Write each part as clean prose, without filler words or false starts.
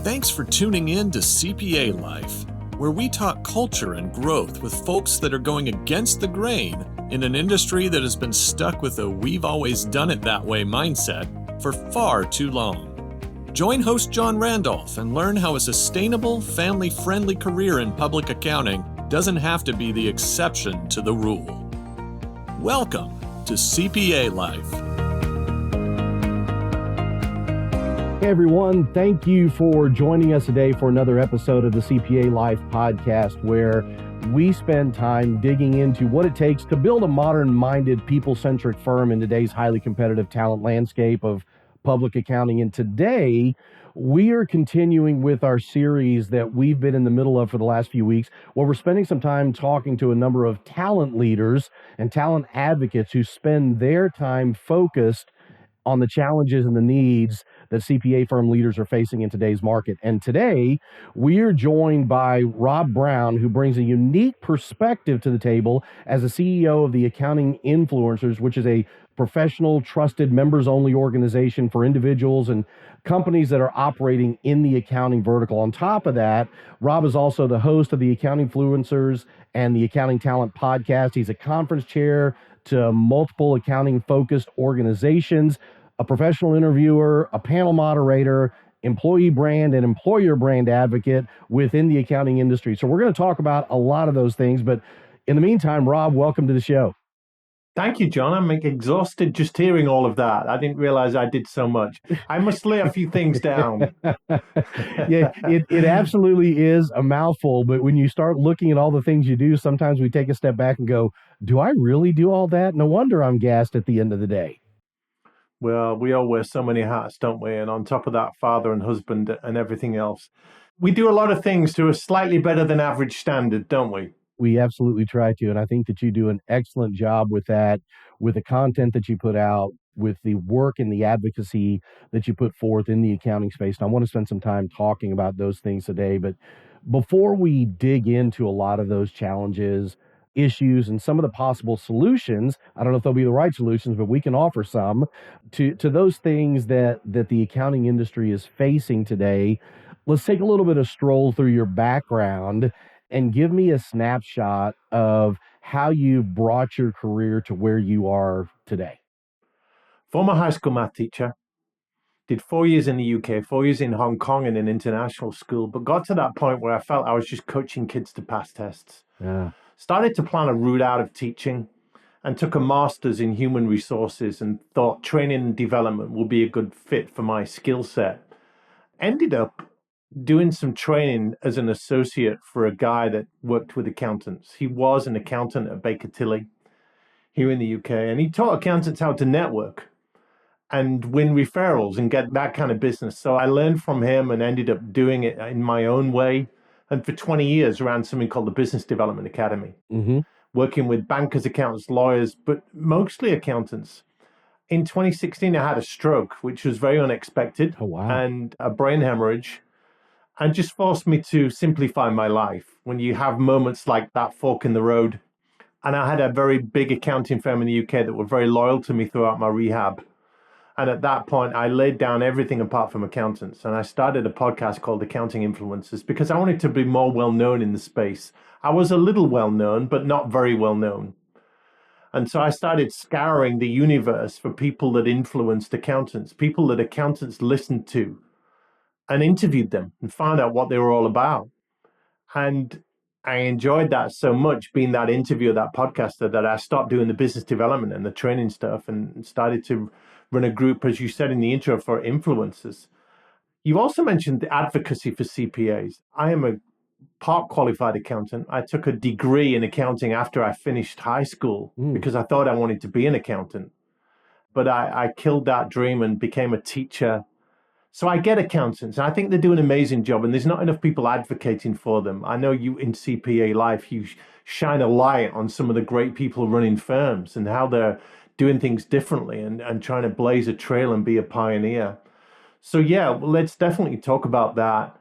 Thanks for tuning in to CPA Life, where we talk culture and growth with folks that are going against the grain in an industry that has been stuck with a "we've always done it that way" mindset for far too long. Join host John Randolph and learn how a sustainable, family-friendly career in public accounting doesn't have to be the exception to the rule. Welcome to CPA Life. Hey everyone, thank you for joining us today for another episode of the CPA Life podcast, where we spend time digging into what it takes to build a modern-minded, people-centric firm in today's highly competitive talent landscape of public accounting. And today, we are continuing with our series that we've been in the middle of for the last few weeks, where we're spending some time talking to a number of talent leaders and talent advocates who spend their time focused on the challenges and the needs that CPA firm leaders are facing in today's market. And today, we are joined by Rob Brown, who brings a unique perspective to the table as the CEO of the Accounting Influencers, which is a professional, trusted, members-only organization for individuals and companies that are operating in the accounting vertical. On top of that, Rob is also the host of the Accounting Influencers and the Accounting Talent podcast. He's a conference chair to multiple accounting-focused organizations, a professional interviewer, a panel moderator, employee brand and employer brand advocate within the accounting industry. So we're going to talk about a lot of those things. But in the meantime, Rob, welcome to the show. Thank you, John. I'm exhausted just hearing all of that. I didn't realize I did so much. I must lay a few things down. Yeah, it absolutely is a mouthful, but when you start looking at all the things you do, sometimes we take a step back and go, do I really do all that? No wonder I'm gassed at the end of the day. Well, we all wear so many hats, don't we? And on top of that, father and husband and everything else. We do a lot of things to a slightly better than average standard, don't we? We absolutely try to, and I think that you do an excellent job with that, with the content that you put out, with the work and the advocacy that you put forth in the accounting space. And I want to spend some time talking about those things today. But before we dig into a lot of those challenges, issues, and some of the possible solutions, I don't know if they'll be the right solutions, but we can offer some to those things that the accounting industry is facing today. Let's take a little bit of stroll through your background and give me a snapshot of how you've brought your career to where you are today. Former high school math teacher, did 4 years in the UK, 4 years in Hong Kong in an international school, but got to that point where I felt I was just coaching kids to pass tests. Yeah. Started to plan a route out of teaching and took a master's in human resources and thought training and development will be a good fit for my skill set. Ended up doing some training as an associate for a guy that worked with accountants. He was an accountant at Baker Tilly here in the UK, and he taught accountants how to network and win referrals and get that kind of business. So I learned from him and ended up doing it in my own way. And for 20 years ran something called the Business Development Academy, working with bankers, accountants, lawyers, but mostly accountants. In 2016, I had a stroke, which was very unexpected. Oh, wow. And a brain hemorrhage, and just forced me to simplify my life. When you have moments like that fork in the road, and I had a very big accounting firm in the UK that were very loyal to me throughout my rehab. And at that point, I laid down everything apart from accountants. And I started a podcast called Accounting Influencers because I wanted to be more well-known in the space. I was a little well-known, but not very well-known. And so I started scouring the universe for people that influenced accountants, people that accountants listened to, and interviewed them and found out what they were all about. And I enjoyed that so much, being that interviewer, that podcaster, that I stopped doing the business development and the training stuff and started to run a group, as you said in the intro, for influencers. You also mentioned the advocacy for CPAs. I am a part qualified accountant. I took a degree in accounting after I finished high school because I thought I wanted to be an accountant. But I killed that dream and became a teacher. So I get accountants, and I think they do an amazing job, and there's not enough people advocating for them. I know you in CPA Life, you shine a light on some of the great people running firms and how they're doing things differently and trying to blaze a trail and be a pioneer. So yeah, let's definitely talk about that.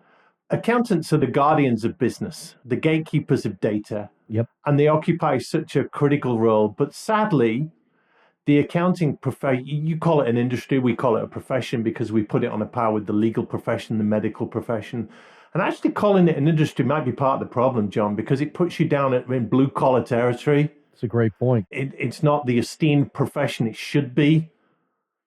Accountants are the guardians of business, the gatekeepers of data. Yep. And they occupy such a critical role. But sadly, The accounting profession, you call it an industry, we call it a profession because we put it on a par with the legal profession, the medical profession. And actually calling it an industry might be part of the problem, John, because it puts you down in blue collar territory. It's a great point. It's not the esteemed profession it should be.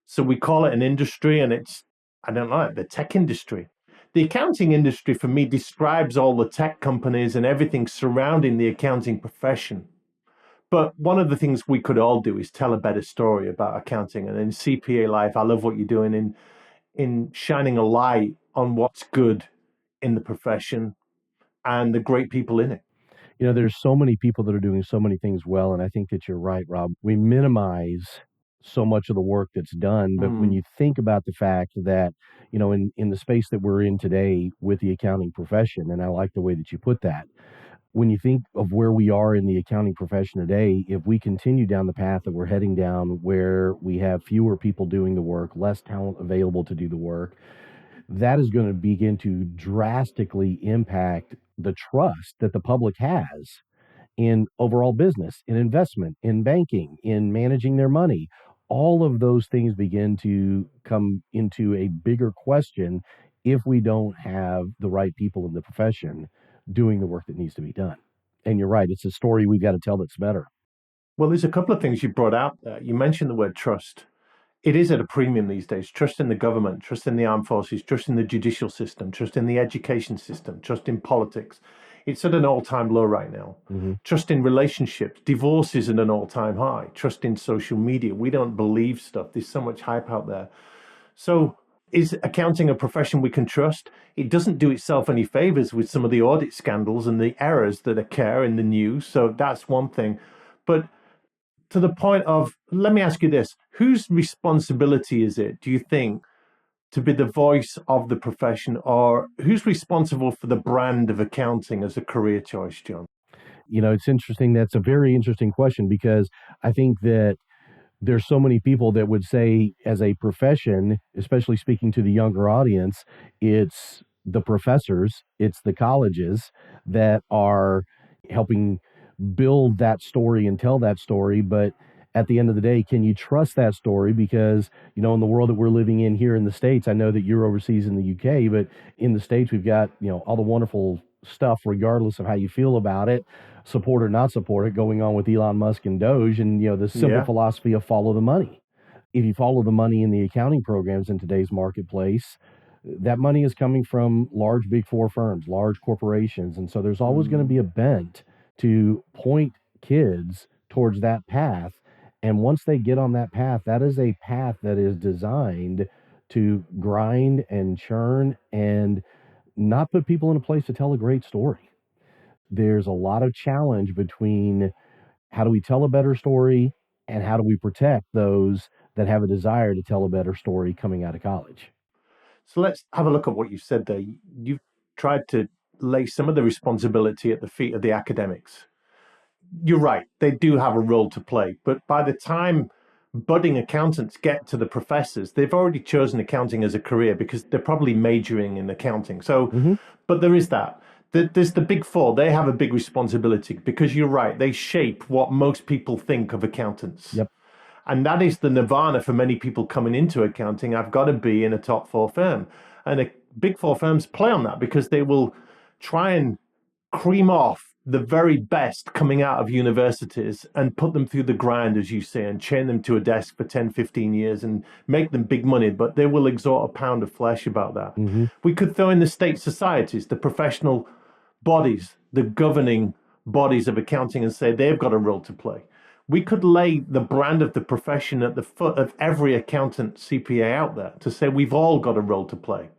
So we call it an industry, and it's, I don't know, the tech industry. The accounting industry for me describes all the tech companies and everything surrounding the accounting profession. But one of the things we could all do is tell a better story about accounting. And in CPA Life, I love what you're doing in shining a light on what's good in the profession and the great people in it. You know, there's so many people that are doing so many things well, and I think that you're right, Rob. We minimize so much of the work that's done, but when you think about the fact that, you know, in the space that we're in today with the accounting profession, and I like the way that you put that, when you think of where we are in the accounting profession today, if we continue down the path that we're heading down, where we have fewer people doing the work, less talent available to do the work, that is going to begin to drastically impact the trust that the public has in overall business, in investment, in banking, in managing their money. All of those things begin to come into a bigger question if we don't have the right people in the profession doing the work that needs to be done. And you're right, it's a story we've got to tell that's better. Well, there's a couple of things you brought out there. You mentioned the word trust. It is at a premium these days. Trust in the government, trust in the armed forces, trust in the judicial system, trust in the education system, trust in politics. It's at an all-time low right now. Trust in relationships. Divorce is at an all-time high. Trust in social media. We don't believe stuff. There's so much hype out there. So is accounting a profession we can trust? It doesn't do itself any favors with some of the audit scandals and the errors that occur in the news. So that's one thing. But to the point of, let me ask you this, whose responsibility is it, do you think, to be the voice of the profession, or who's responsible for the brand of accounting as a career choice, John? You know, it's interesting. That's a very interesting question, because I think that there's so many people that would say, as a profession, especially speaking to the younger audience, it's the professors, it's the colleges that are helping build that story and tell that story. But at the end of the day, can you trust that story? Because, you know, in the world that we're living in here in the States, I know that you're overseas in the UK, but in the States, we've got, you know, all the wonderful stuff, regardless of how you feel about it, support or not support it, going on with Elon Musk and Doge, and, you know, the simple philosophy of follow the money. If you follow the money in the accounting programs in today's marketplace, that money is coming from large Big Four firms, large corporations. And so there's always going to be a bent to point kids towards that path. And once they get on that path, that is a path that is designed to grind and churn and not put people in a place to tell a great story. There's a lot of challenge between how do we tell a better story and how do we protect those that have a desire to tell a better story coming out of college. So let's have a look at what you said there. You've tried to lay some of the responsibility at the feet of the academics. You're right, they do have a role to play, but by the time budding accountants get to the professors, they've already chosen accounting as a career because they're probably majoring in accounting. So, but there is that. There's the Big Four. They have a big responsibility because you're right, they shape what most people think of accountants. Yep. And that is the nirvana for many people coming into accounting. I've got to be in a top four firm. And the Big Four firms play on that because they will try and cream off the very best coming out of universities and put them through the grind, as you say, and chain them to a desk for 10, 15 years and make them big money, but they will extort a pound of flesh about that. We could throw in the state societies, the professional bodies, the governing bodies of accounting, and say they've got a role to play. We could lay the brand of the profession at the foot of every accountant CPA out there to say we've all got a role to play.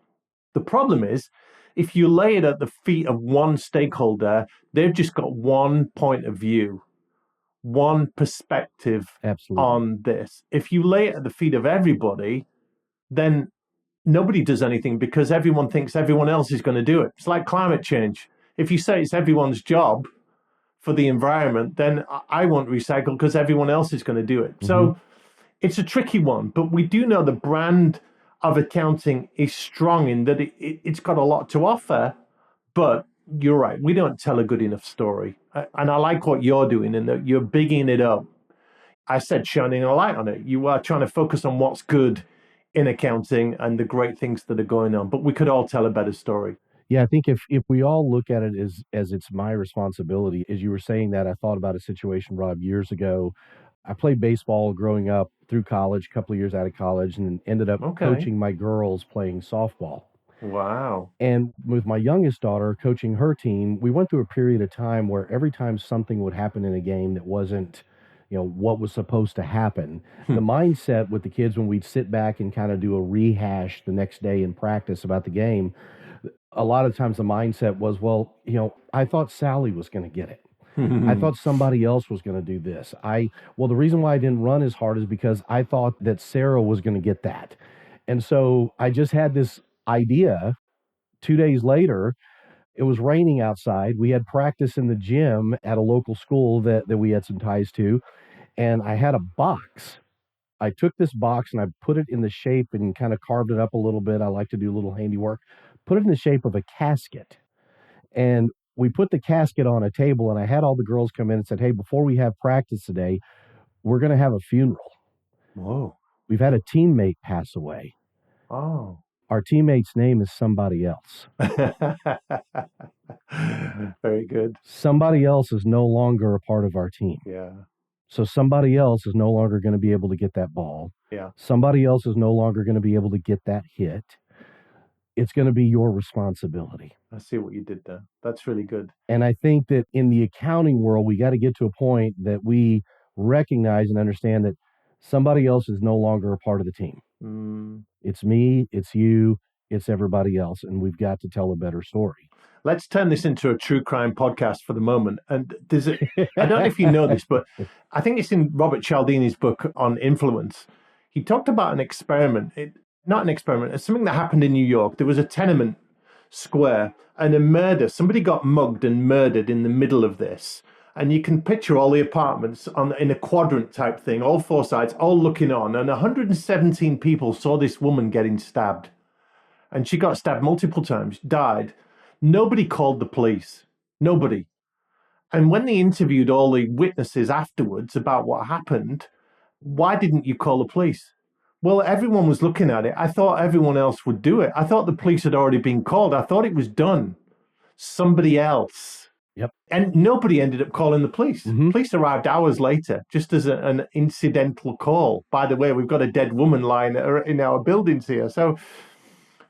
The problem is, if you lay it at the feet of one stakeholder, they've just got one point of view, one perspective on this. If you lay it at the feet of everybody, then nobody does anything because everyone thinks everyone else is going to do it. It's like climate change. If you say it's everyone's job for the environment, then I won't recycle because everyone else is going to do it. So it's a tricky one, but we do know the brand of accounting is strong in that it's got a lot to offer, but you're right, we don't tell a good enough story. And I like what you're doing in that you're bigging it up. I said shining a light on it. You are trying to focus on what's good in accounting and the great things that are going on, but we could all tell a better story. Yeah, I think if we all look at it as it's my responsibility, as you were saying that, I thought about a situation, Rob, years ago. I played baseball growing up through college, a couple of years out of college, and ended up Okay. coaching my girls playing softball. Wow. And with my youngest daughter coaching her team, we went through a period of time where every time something would happen in a game that wasn't, what was supposed to happen, the mindset with the kids when we'd sit back and kind of do a rehash the next day in practice about the game, a lot of times the mindset was, well, I thought Sally was going to get it. I thought somebody else was going to do this. Well, the reason why I didn't run as hard is because I thought that Sarah was going to get that. And so I just had this idea. 2 days later, it was raining outside. We had practice in the gym at a local school that we had some ties to. And I had a box. I took this box and I put it in the shape and kind of carved it up a little bit. I like to do a little handiwork. Put it in the shape of a casket. And we put the casket on a table, and I had all the girls come in and said, hey, before we have practice today, we're going to have a funeral. Whoa. We've had a teammate pass away. Oh. Our teammate's name is somebody else. Very good. Somebody else is no longer a part of our team. Yeah. So somebody else is no longer going to be able to get that ball. Yeah. Somebody else is no longer going to be able to get that hit. It's going to be your responsibility. I see what you did there. That's really good. And I think that in the accounting world, we got to get to a point that we recognize and understand that somebody else is no longer a part of the team. It's me, it's you, it's everybody else, and we've got to tell a better story. Let's turn this into a true crime podcast for the moment. And I don't know if you know this, but I think it's in Robert Cialdini's book on influence. He talked about an experiment. Not an experiment, it's something that happened in New York. There was a tenement square and a murder. Somebody got mugged and murdered in the middle of this. And you can picture all the apartments in a quadrant type thing, all four sides, all looking on. And 117 people saw this woman getting stabbed. And she got stabbed multiple times, died. Nobody called the police. Nobody. And when they interviewed all the witnesses afterwards about what happened, why didn't you call the police? Well, everyone was looking at it. I thought everyone else would do it. I thought the police had already been called. I thought it was done. Somebody else. Yep. And nobody ended up calling the police. Police arrived hours later, just as an incidental call. By the way, we've got a dead woman lying in our buildings here. So,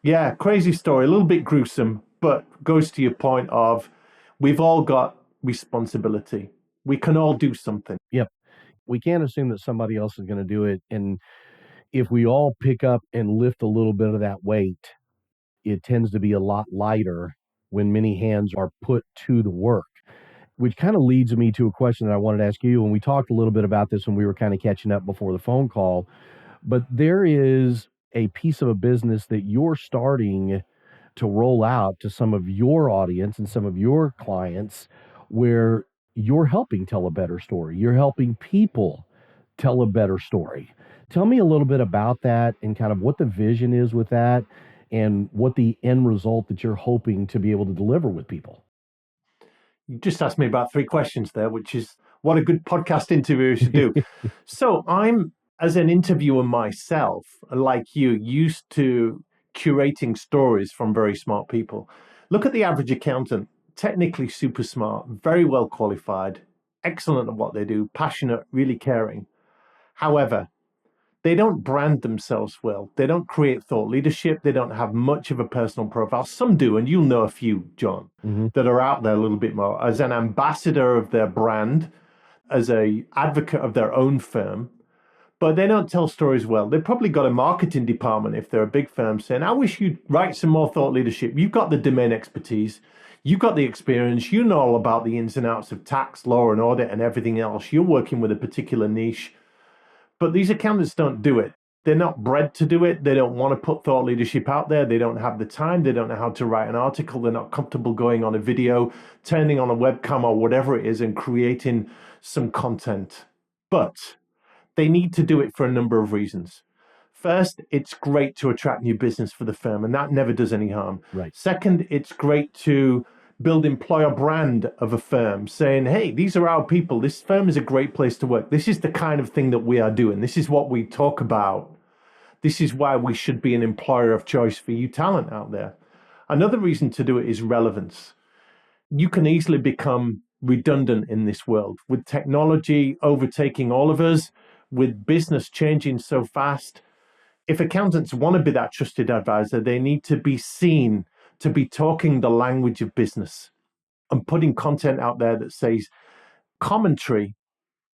yeah, crazy story, a little bit gruesome, but goes to your point of we've all got responsibility. We can all do something. Yep. We can't assume that somebody else is going to do it. And if we all pick up and lift a little bit of that weight, it tends to be a lot lighter when many hands are put to the work, which kind of leads me to a question that I wanted to ask you. And we talked a little bit about this when we were kind of catching up before the phone call, but there is a piece of a business that you're starting to roll out to some of your audience and some of your clients where you're helping tell a better story. You're helping people tell a better story. Tell me a little bit about that and kind of what the vision is with that and what the end result that you're hoping to be able to deliver with people. You just asked me about 3 questions there, which is what a good podcast interviewer should do. So I'm, as an interviewer myself, like you, used to curating stories from very smart people. Look at the average accountant, technically super smart, very well qualified, excellent at what they do, passionate, really caring. However, they don't brand themselves well. They don't create thought leadership. They don't have much of a personal profile. Some do, and you'll know a few, John, that are out there a little bit more as an ambassador of their brand, as an advocate of their own firm, but they don't tell stories well. They've probably got a marketing department if they're a big firm saying, I wish you'd write some more thought leadership. You've got the domain expertise. You've got the experience. You know all about the ins and outs of tax, law, and audit and everything else. You're working with a particular niche. But these accountants don't do it. They're not bred to do it. They don't want to put thought leadership out there. They don't have the time. They don't know how to write an article. They're not comfortable going on a video, turning on a webcam or whatever it is and creating some content. But they need to do it for a number of reasons. First, it's great to attract new business for the firm, and that never does any harm. Right. Second, it's great to build employer brand of a firm, saying, hey, these are our people. This firm is a great place to work. This is the kind of thing that we are doing. This is what we talk about. This is why we should be an employer of choice for you talent out there. Another reason to do it is relevance. You can easily become redundant in this world with technology overtaking all of us, with business changing so fast. If accountants want to be that trusted advisor, they need to be seen to be talking the language of business and putting content out there that says commentary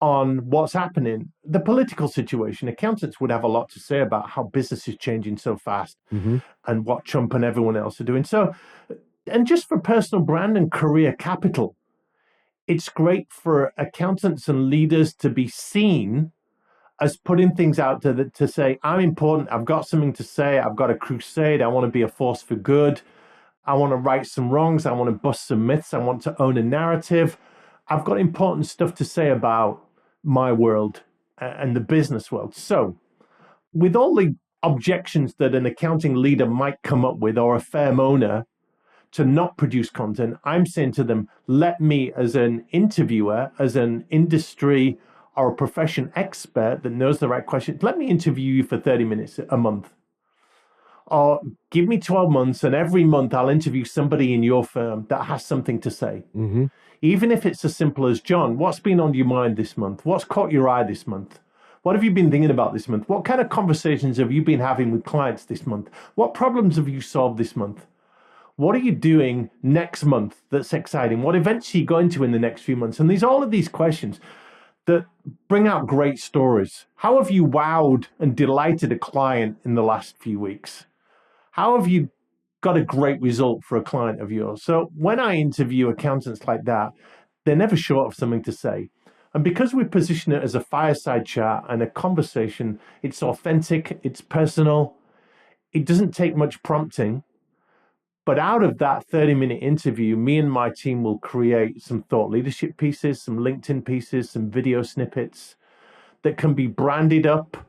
on what's happening. The political situation, accountants would have a lot to say about how business is changing so fast and what Trump and everyone else are doing. So, and just for personal brand and career capital, it's great for accountants and leaders to be seen as putting things out to say, I'm important, I've got something to say, I've got a crusade, I want to be a force for good, I want to right some wrongs, I want to bust some myths, I want to own a narrative. I've got important stuff to say about my world and the business world. So, with all the objections that an accounting leader might come up with, or a firm owner, to not produce content, I'm saying to them, let me, as an interviewer, as an industry or a profession expert that knows the right questions, let me interview you for 30 minutes a month. Or give me 12 months, and every month I'll interview somebody in your firm that has something to say. Even if it's as simple as, John, what's been on your mind this month? What's caught your eye this month? What have you been thinking about this month? What kind of conversations have you been having with clients this month? What problems have you solved this month? What are you doing next month that's exciting? What events are you going to in the next few months? And there's all of these questions that bring out great stories. How have you wowed and delighted a client in the last few weeks? How have you got a great result for a client of yours? So when I interview accountants like that, they're never short of something to say. And because we position it as a fireside chat and a conversation, it's authentic, it's personal, it doesn't take much prompting. But out of that 30-minute interview, me and my team will create some thought leadership pieces, some LinkedIn pieces, some video snippets that can be branded up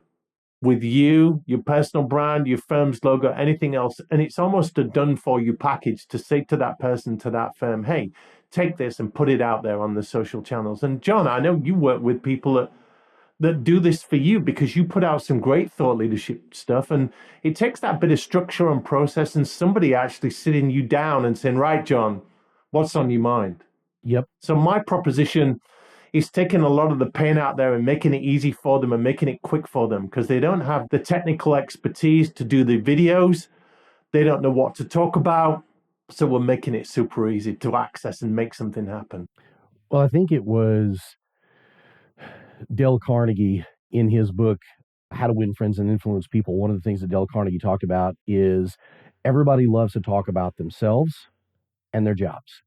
with you, your personal brand, your firm's logo, anything else. And it's almost a done-for-you package to say to that person, to that firm, hey, take this and put it out there on the social channels. And John, I know you work with people that do this for you because you put out some great thought leadership stuff, and it takes that bit of structure and process and somebody actually sitting you down and saying, right, John, what's on your mind? Yep. So my proposition is taking a lot of the pain out there and making it easy for them and making it quick for them, because they don't have the technical expertise to do the videos. They don't know what to talk about. So we're making it super easy to access and make something happen. Well, I think it was Dale Carnegie in his book, How to Win Friends and Influence People. One of the things that Dale Carnegie talked about is everybody loves to talk about themselves and their jobs.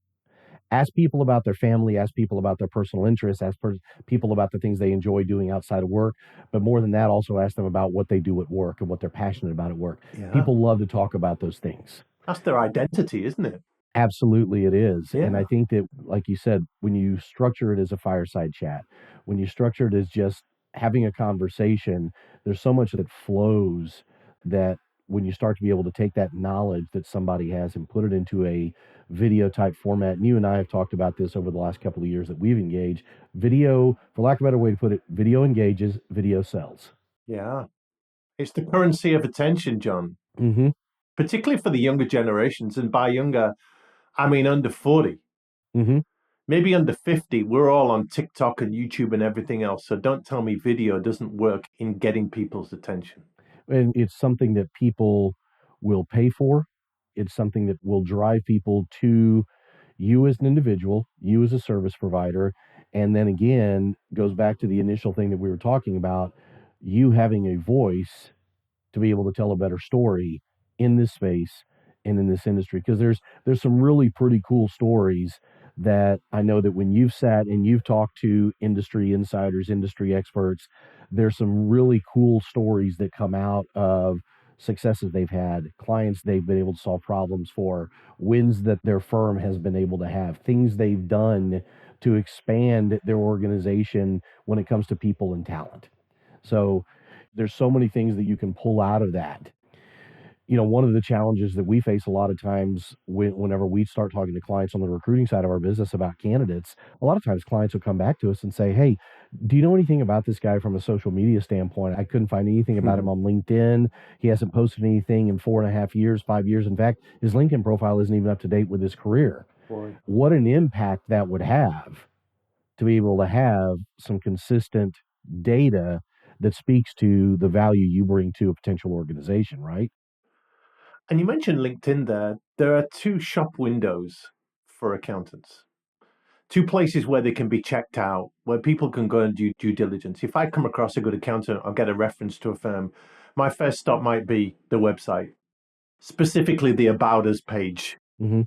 Ask people about their family, ask people about their personal interests, ask people about the things they enjoy doing outside of work. But more than that, also ask them about what they do at work and what they're passionate about at work. Yeah. People love to talk about those things. That's their identity, isn't it? Absolutely, it is. Yeah. And I think that, like you said, when you structure it as a fireside chat, when you structure it as just having a conversation, there's so much that flows that when you start to be able to take that knowledge that somebody has and put it into a video type format, and you and I have talked about this over the last couple of years that we've engaged, video, for lack of a better way to put it, video engages, video sells. Yeah. It's the currency of attention, John. Particularly for the younger generations. And by younger, I mean under 40. Maybe under 50. We're all on TikTok and YouTube and everything else. So don't tell me video doesn't work in getting people's attention. And it's something that people will pay for. It's something that will drive people to you as an individual, you as a service provider. And then again, goes back to the initial thing that we were talking about, you having a voice to be able to tell a better story in this space and in this industry. Because there's some really pretty cool stories that I know that when you've sat and you've talked to industry insiders, industry experts, there's some really cool stories that come out of successes they've had, clients they've been able to solve problems for, wins that their firm has been able to have, things they've done to expand their organization when it comes to people and talent. So there's so many things that you can pull out of that. one of the challenges that we face a lot of times whenever we start talking to clients on the recruiting side of our business about candidates, a lot of times clients will come back to us and say, hey, do you know anything about this guy from a social media standpoint? I couldn't find anything about him on LinkedIn. He hasn't posted anything in 4.5 years, 5 years. In fact, his LinkedIn profile isn't even up to date with his career. Boy. What an impact that would have to be able to have some consistent data that speaks to the value you bring to a potential organization, right? And you mentioned LinkedIn there. There are two shop windows for accountants, two places where they can be checked out, where people can go and do due diligence. If I come across a good accountant, I'll get a reference to a firm. My first stop might be the website, specifically the About Us page. Mm-hmm.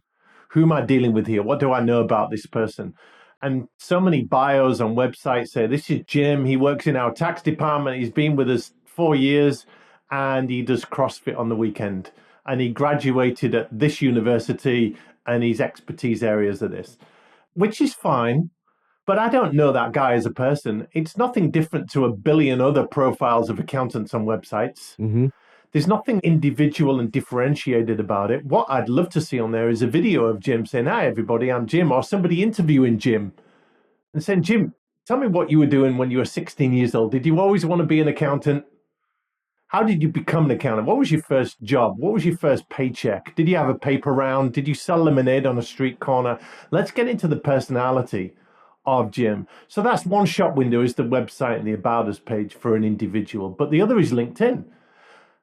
Who am I dealing with here? What do I know about this person? And so many bios on websites say, this is Jim. He works in our tax department. He's been with us 4 years and he does CrossFit on the weekend. And he graduated at this university and his expertise areas are this, which is fine. But I don't know that guy as a person. It's nothing different to a billion other profiles of accountants on websites. Mm-hmm. There's nothing individual and differentiated about it. What I'd love to see on there is a video of Jim saying, hi, everybody, I'm Jim, or somebody interviewing Jim and saying, Jim, tell me what you were doing when you were 16 years old. Did you always want to be an accountant? How did you become an accountant? What was your first job? What was your first paycheck? Did you have a paper round? Did you sell lemonade on a street corner? Let's get into the personality of Jim. So that's one shop window, is the website and the About Us page for an individual. But the other is LinkedIn.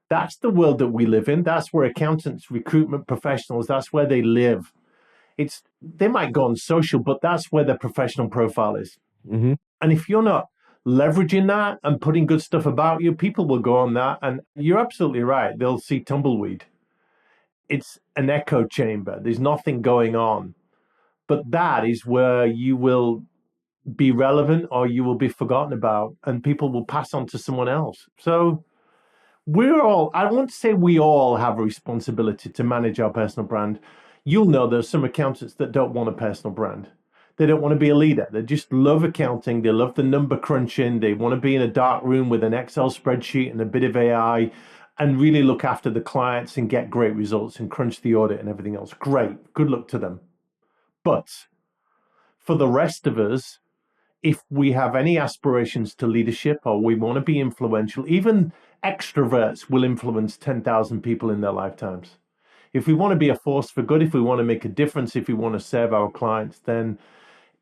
That's the world that we live in. That's where accountants, recruitment professionals, that's where they live. They might go on social, but that's where their professional profile is. Mm-hmm. And if you're not leveraging that and putting good stuff about you, people will go on that. And you're absolutely right. They'll see tumbleweed. It's an echo chamber. There's nothing going on. But that is where you will be relevant or you will be forgotten about and people will pass on to someone else. So I want to say we all have a responsibility to manage our personal brand. You'll know there's some accountants that don't want a personal brand. They don't want to be a leader. They just love accounting. They love the number crunching. They want to be in a dark room with an Excel spreadsheet and a bit of AI and really look after the clients and get great results and crunch the audit and everything else. Great. Good luck to them. But for the rest of us, if we have any aspirations to leadership or we want to be influential, even extroverts will influence 10,000 people in their lifetimes. If we want to be a force for good, if we want to make a difference, if we want to serve our clients, then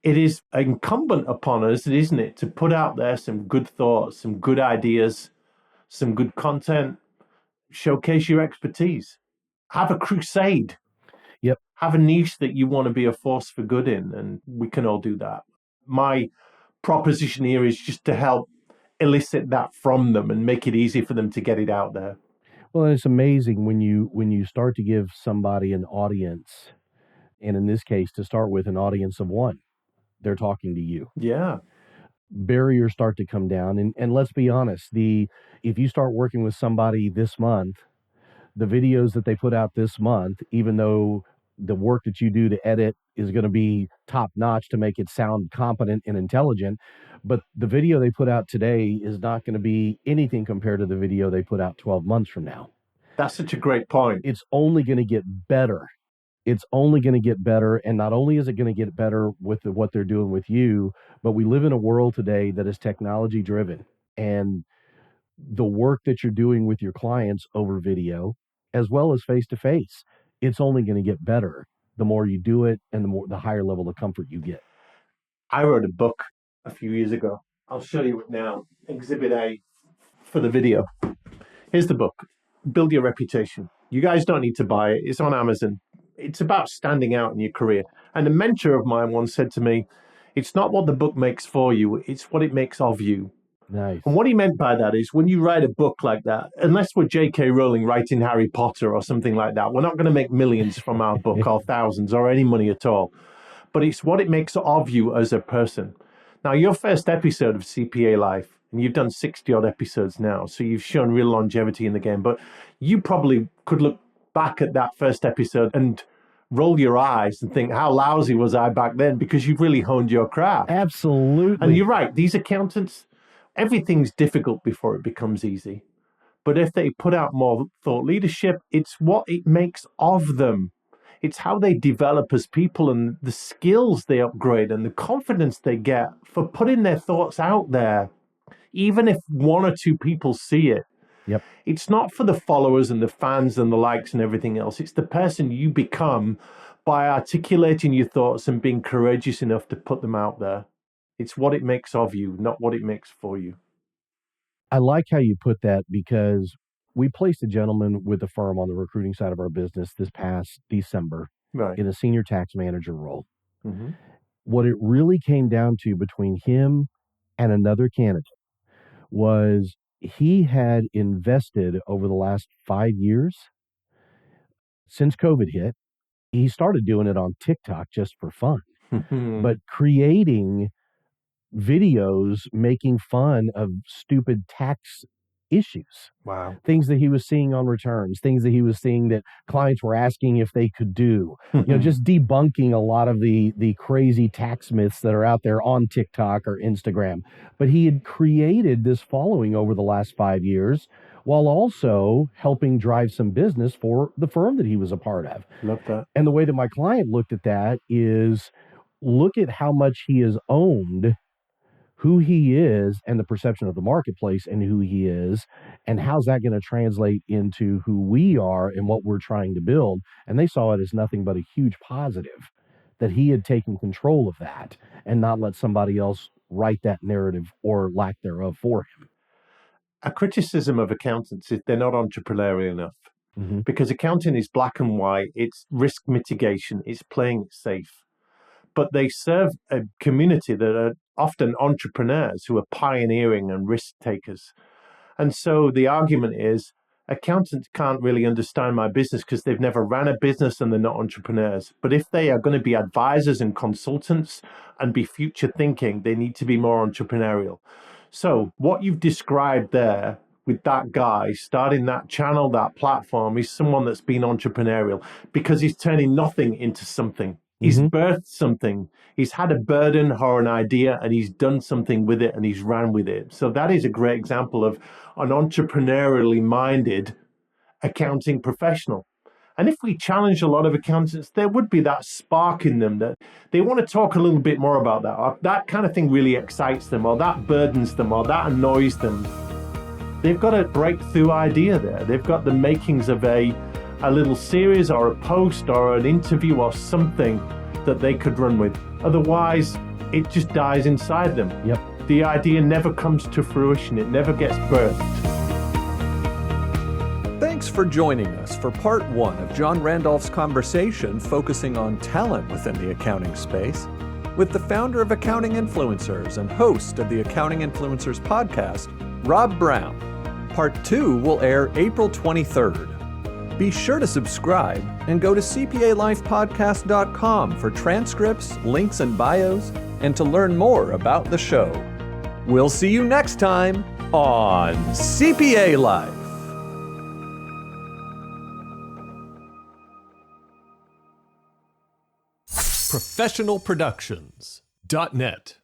it is incumbent upon us, isn't it, to put out there some good thoughts, some good ideas, some good content, showcase your expertise, have a crusade. Yep. Have a niche that you want to be a force for good in, and we can all do that. My proposition here is just to help elicit that from them and make it easy for them to get it out there. Well, and it's amazing when you start to give somebody an audience, and in this case, to start with an audience of one, they're talking to you. Yeah. Barriers start to come down, and let's be honest, if you start working with somebody this month, the videos that they put out this month, even though the work that you do to edit is going to be top notch to make it sound competent and intelligent, but the video they put out today is not going to be anything compared to the video they put out 12 months from now. That's such a great point. It's only going to get better. It's only going to get better. And not only is it going to get better with what they're doing with you, but we live in a world today that is technology driven. And the work that you're doing with your clients over video, as well as face to face, it's only going to get better the more you do it and the higher level of comfort you get. I wrote a book a few years ago. I'll show you it now. Exhibit A for the video. Here's the book. Build Your Reputation. You guys don't need to buy it. It's on Amazon. It's about standing out in your career. And a mentor of mine once said to me, it's not what the book makes for you, it's what it makes of you. Nice. And what he meant by that is when you write a book like that, unless we're J.K. Rowling writing Harry Potter or something like that, we're not going to make millions from our book or thousands or any money at all. But it's what it makes of you as a person. Now, your first episode of CPA Life, and you've done 60 odd episodes now, so you've shown real longevity in the game, but you probably could look back at that first episode and roll your eyes and think, how lousy was I back then? Because you've really honed your craft. Absolutely. And you're right, these accountants, everything's difficult before it becomes easy. But if they put out more thought leadership, it's what it makes of them. It's how they develop as people and the skills they upgrade and the confidence they get for putting their thoughts out there, even if one or two people see it. Yep. It's not for the followers and the fans and the likes and everything else. It's the person you become by articulating your thoughts and being courageous enough to put them out there. It's what it makes of you, not what it makes for you. I like how you put that, because we placed a gentleman with a firm on the recruiting side of our business this past December Right. in a senior tax manager role. Mm-hmm. What it really came down to between him and another candidate was he had invested over the last 5 years since COVID hit. He started doing it on TikTok just for fun, but creating videos making fun of stupid tax issues. Wow. Things that he was seeing on returns, things that he was seeing that clients were asking if they could do, just debunking a lot of the crazy tax myths that are out there on TikTok or Instagram. But he had created this following over the last 5 years while also helping drive some business for the firm that he was a part of. Love that. And the way that my client looked at that is, look at how much he has owned who he is and the perception of the marketplace and who he is, and how's that going to translate into who we are and what we're trying to build. And they saw it as nothing but a huge positive that he had taken control of that and not let somebody else write that narrative or lack thereof for him. A criticism of accountants is they're not entrepreneurial enough, Mm-hmm. because accounting is black and white, it's risk mitigation, it's playing it safe. But they serve a community that are often entrepreneurs who are pioneering and risk takers. And so the argument is, accountants can't really understand my business because they've never ran a business and they're not entrepreneurs. But if they are going to be advisors and consultants and be future thinking, they need to be more entrepreneurial. So what you've described there with that guy starting that channel, that platform, is someone that's been entrepreneurial because he's turning nothing into something. He's birthed something. He's had a burden or an idea and he's done something with it and he's ran with it. So that is a great example of an entrepreneurially minded accounting professional. And if we challenge a lot of accountants, there would be that spark in them that they want to talk a little bit more about that. Or that kind of thing really excites them, or that burdens them, or that annoys them. They've got a breakthrough idea there. They've got the makings of a little series or a post or an interview or something that they could run with. Otherwise, it just dies inside them. Yep. The idea never comes to fruition. It never gets birthed. Thanks for joining us for part 1 of John Randolph's conversation focusing on talent within the accounting space with the founder of Accounting Influencers and host of the Accounting Influencers podcast, Rob Brown. Part 2 will air April 23rd. Be sure to subscribe and go to cpalifepodcast.com for transcripts, links, and bios, and to learn more about the show. We'll see you next time on CPA Life. ProfessionalProductions.net